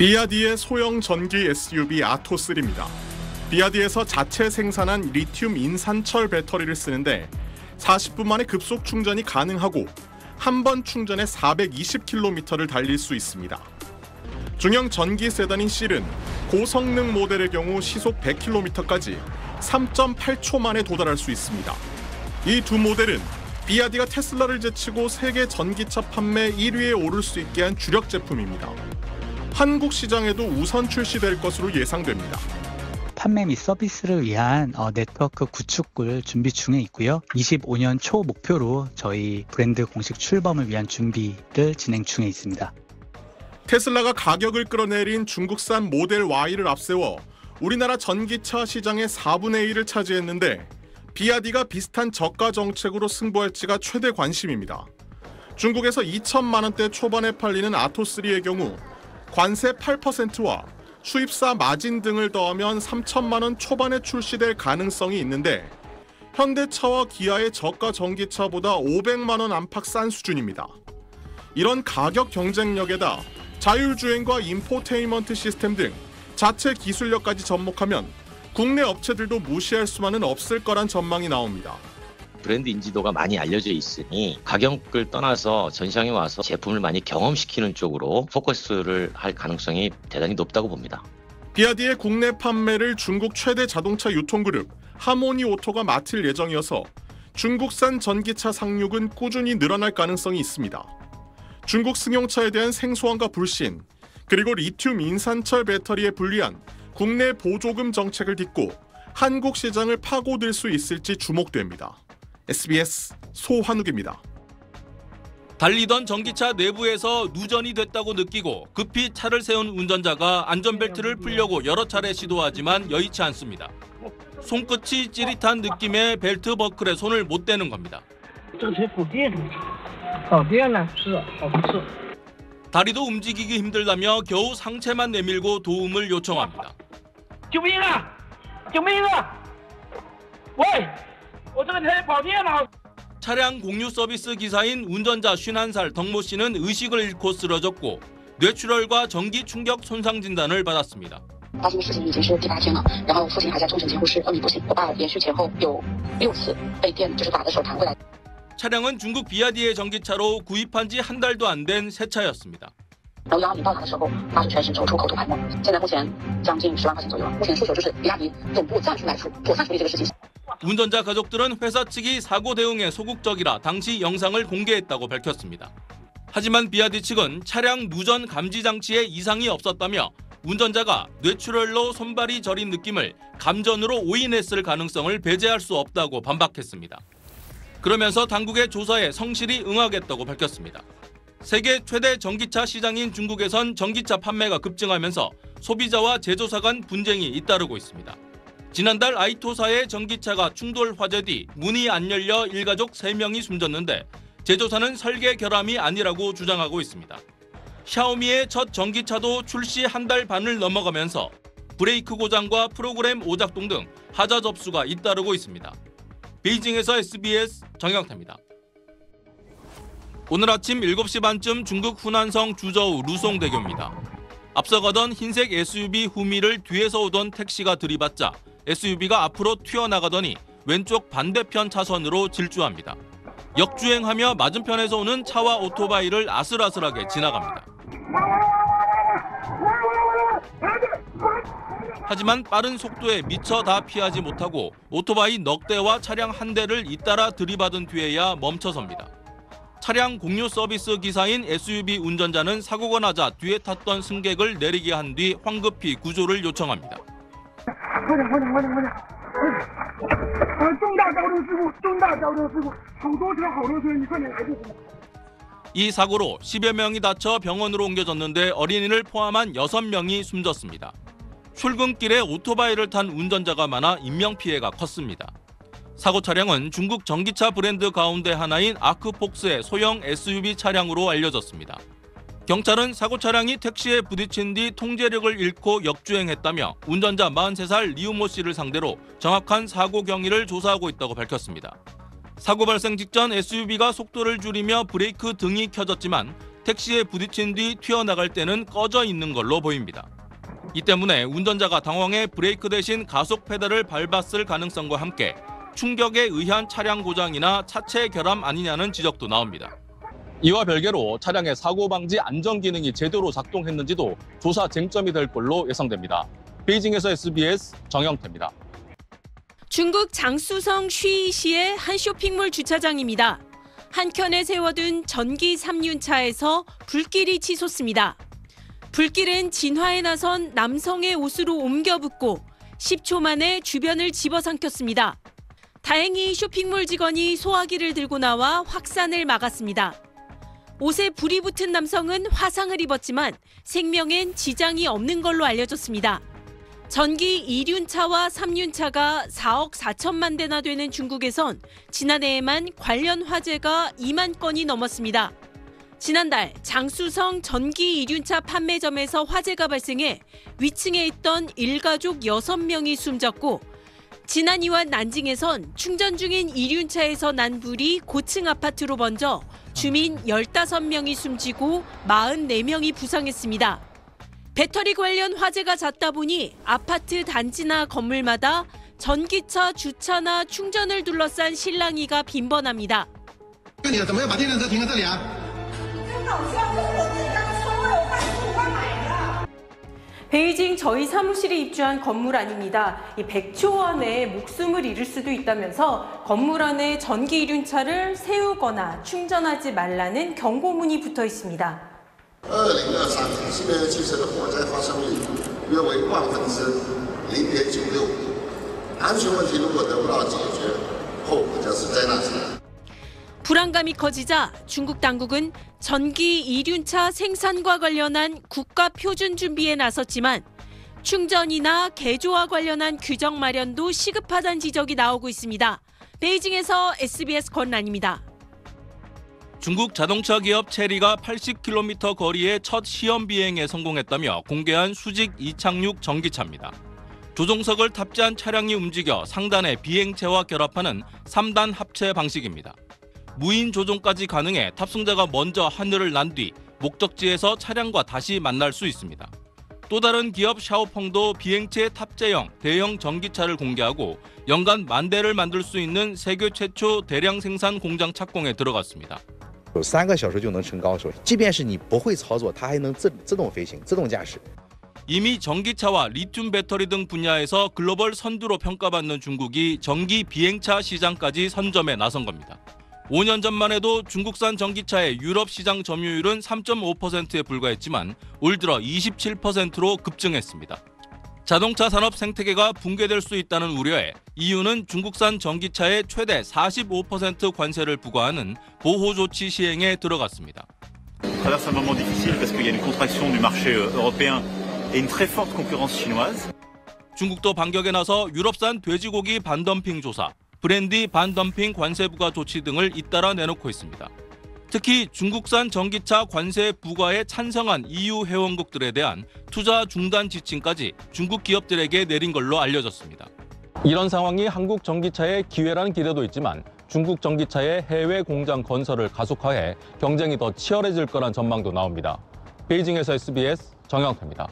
비아디의 소형 전기 SUV 아토3입니다. 비아디에서 자체 생산한 리튬 인산철 배터리를 쓰는데 40분 만에 급속 충전이 가능하고 한 번 충전에 420km를 달릴 수 있습니다. 중형 전기 세단인 실은 고성능 모델의 경우 시속 100km까지 3.8초 만에 도달할 수 있습니다. 이 두 모델은 비아디가 테슬라를 제치고 세계 전기차 판매 1위에 오를 수 있게 한 주력 제품입니다. 한국 시장에도 우선 출시될 것으로 예상됩니다. 판매 및 서비스를 위한 네트워크 구축을 준비 중에 있고요. 25년 초 목표로 저희 브랜드 공식 출범을 위한 준비를 진행 중에 있습니다. 테슬라가 가격을 끌어내린 중국산 모델 Y를 앞세워 우리나라 전기차 시장의 4분의 1을 차지했는데 비아디가 비슷한 저가 정책으로 승부할지가 최대 관심입니다. 중국에서 2천만 원대 초반에 팔리는 아토3의 경우 관세 8%와 수입사 마진 등을 더하면 3천만 원 초반에 출시될 가능성이 있는데 현대차와 기아의 저가 전기차보다 500만 원 안팎 싼 수준입니다. 이런 가격 경쟁력에다 자율주행과 인포테인먼트 시스템 등 자체 기술력까지 접목하면 국내 업체들도 무시할 수만은 없을 거란 전망이 나옵니다. 브랜드 인지도가 많이 알려져 있으니 가격을 떠나서 전시장에 와서 제품을 많이 경험시키는 쪽으로 포커스를 할 가능성이 대단히 높다고 봅니다. 비아디의 국내 판매를 중국 최대 자동차 유통그룹 하모니오토가 맡을 예정이어서 중국산 전기차 상륙은 꾸준히 늘어날 가능성이 있습니다. 중국 승용차에 대한 생소함과 불신, 그리고 리튬 인산철 배터리에 불리한 국내 보조금 정책을 딛고 한국 시장을 파고들 수 있을지 주목됩니다. SBS 소환욱입니다. 달리던 전기차 내부에서 누전이 됐다고 느끼고 급히 차를 세운 운전자가 안전벨트를 풀려고 여러 차례 시도하지만 여의치 않습니다. 손끝이 찌릿한 느낌의 벨트 버클에 손을 못 대는 겁니다. 다리도 움직이기 힘들다며 겨우 상체만 내밀고 도움을 요청합니다. 차량 공유 서비스 기사인 운전자 51살 덕모 씨는 의식을 잃고 쓰러졌고 뇌출혈과 전기 충격 손상 진단을 받았습니다. 차량은 중국 비아디의 전기차로 구입한 지 한 달도 안 된 새 차였습니다. 운전자 가족들은 회사 측이 사고 대응에 소극적이라 당시 영상을 공개했다고 밝혔습니다. 하지만 비아디 측은 차량 누전 감지 장치에 이상이 없었다며 운전자가 뇌출혈로 손발이 저린 느낌을 감전으로 오인했을 가능성을 배제할 수 없다고 반박했습니다. 그러면서 당국의 조사에 성실히 응하겠다고 밝혔습니다. 세계 최대 전기차 시장인 중국에선 전기차 판매가 급증하면서 소비자와 제조사 간 분쟁이 잇따르고 있습니다. 지난달 아이토사의 전기차가 충돌 화재 뒤 문이 안 열려 일가족 3명이 숨졌는데 제조사는 설계 결함이 아니라고 주장하고 있습니다. 샤오미의 첫 전기차도 출시 한 달 반을 넘어가면서 브레이크 고장과 프로그램 오작동 등 하자 접수가 잇따르고 있습니다. 베이징에서 SBS 정영태입니다. 오늘 아침 7시 반쯤 중국 후난성 주저우 루송대교입니다. 앞서가던 흰색 SUV 후미를 뒤에서 오던 택시가 들이받자 SUV가 앞으로 튀어나가더니 왼쪽 반대편 차선으로 질주합니다. 역주행하며 맞은편에서 오는 차와 오토바이를 아슬아슬하게 지나갑니다. 하지만 빠른 속도에 미처 다 피하지 못하고 오토바이 넉 대와 차량 한 대를 잇따라 들이받은 뒤에야 멈춰섭니다. 차량 공유 서비스 기사인 SUV 운전자는 사고가 나자 뒤에 탔던 승객을 내리게 한 뒤 황급히 구조를 요청합니다. 이 사고로 10여 명이 다쳐 병원으로 옮겨졌는데 어린이를 포함한 6명이 숨졌습니다. 출근길에 오토바이를 탄 운전자가 많아 인명피해가 컸습니다. 사고 차량은 중국 전기차 브랜드 가운데 하나인 아크폭스의 소형 SUV 차량으로 알려졌습니다. 경찰은 사고 차량이 택시에 부딪힌 뒤 통제력을 잃고 역주행했다며 운전자 43살 리우모 씨를 상대로 정확한 사고 경위를 조사하고 있다고 밝혔습니다. 사고 발생 직전 SUV가 속도를 줄이며 브레이크 등이 켜졌지만 택시에 부딪힌 뒤 튀어나갈 때는 꺼져 있는 걸로 보입니다. 이 때문에 운전자가 당황해 브레이크 대신 가속 페달을 밟았을 가능성과 함께 충격에 의한 차량 고장이나 차체 결함 아니냐는 지적도 나옵니다. 이와 별개로 차량의 사고 방지 안전 기능이 제대로 작동했는지도 조사 쟁점이 될 걸로 예상됩니다. 베이징에서 SBS 정영태입니다. 중국 장쑤성 쉬이시의 한 쇼핑몰 주차장입니다. 한켠에 세워둔 전기 3륜차에서 불길이 치솟습니다. 불길은 진화에 나선 남성의 옷으로 옮겨 붙고 10초 만에 주변을 집어삼켰습니다. 다행히 쇼핑몰 직원이 소화기를 들고 나와 확산을 막았습니다. 옷에 불이 붙은 남성은 화상을 입었지만 생명엔 지장이 없는 걸로 알려졌습니다. 전기 2륜차와 3륜차가 4억 4천만 대나 되는 중국에선 지난해에만 관련 화재가 2만 건이 넘었습니다. 지난달 장쑤성 전기 2륜차 판매점에서 화재가 발생해 위층에 있던 일가족 6명이 숨졌고 지난 2월 난징에선 충전 중인 2륜차에서 난 불이 고층 아파트로 번져 주민 15명이 숨지고 44명이 부상했습니다. 배터리 관련 화재가 잦다 보니 아파트 단지나 건물마다 전기차 주차나 충전을 둘러싼 실랑이가 빈번합니다. 베이징 저희 사무실에 입주한 건물 아닙니다. 이 100조 원의 목숨을 잃을 수도 있다면서 건물 안에 전기 1륜차를 세우거나 충전하지 말라는 경고문이 붙어 있습니다. 2023年西北汽车的火灾发生率约为0.96%，安全问题如果得不到解决，后果将是灾难性。 불안감이 커지자 중국 당국은 전기 2륜차 생산과 관련한 국가 표준 준비에 나섰지만 충전이나 개조와 관련한 규정 마련도 시급하다는 지적이 나오고 있습니다. 베이징에서 SBS 권란입니다. 중국 자동차 기업 체리가 80km 거리의 첫 시험 비행에 성공했다며 공개한 수직 이착륙 전기차입니다. 조종석을 탑재한 차량이 움직여 상단의 비행체와 결합하는 3단 합체 방식입니다. 무인 조종까지 가능해 탑승자가 먼저 하늘을 난 뒤 목적지에서 차량과 다시 만날 수 있습니다. 또 다른 기업 샤오펑도 비행체 탑재형 대형 전기차를 공개하고 연간 10,000대를 만들 수 있는 세계 최초 대량 생산 공장 착공에 들어갔습니다. 3个小时就能升高，即便是你不会操作，它还能自动飞行、自动驾驶。 이미 전기차와 리튬 배터리 등 분야에서 글로벌 선두로 평가받는 중국이 전기 비행차 시장까지 선점에 나선 겁니다. 5년 전만 해도 중국산 전기차의 유럽 시장 점유율은 3.5%에 불과했지만 올 들어 27%로 급증했습니다. 자동차 산업 생태계가 붕괴될 수 있다는 우려에 EU는 중국산 전기차에 최대 45% 관세를 부과하는 보호 조치 시행에 들어갔습니다. traverse un moment difficile parce qu'il y a une contraction du marché européen et une très forte concurrence chinoise. 중국도 반격에 나서 유럽산 돼지고기 반덤핑 조사, 브랜디 반덤핑 관세 부과 조치 등을 잇따라 내놓고 있습니다. 특히 중국산 전기차 관세 부과에 찬성한 EU 회원국들에 대한 투자 중단 지침까지 중국 기업들에게 내린 걸로 알려졌습니다. 이런 상황이 한국 전기차의 기회라는 기대도 있지만 중국 전기차의 해외 공장 건설을 가속화해 경쟁이 더 치열해질 거란 전망도 나옵니다. 베이징에서 SBS 정영태입니다.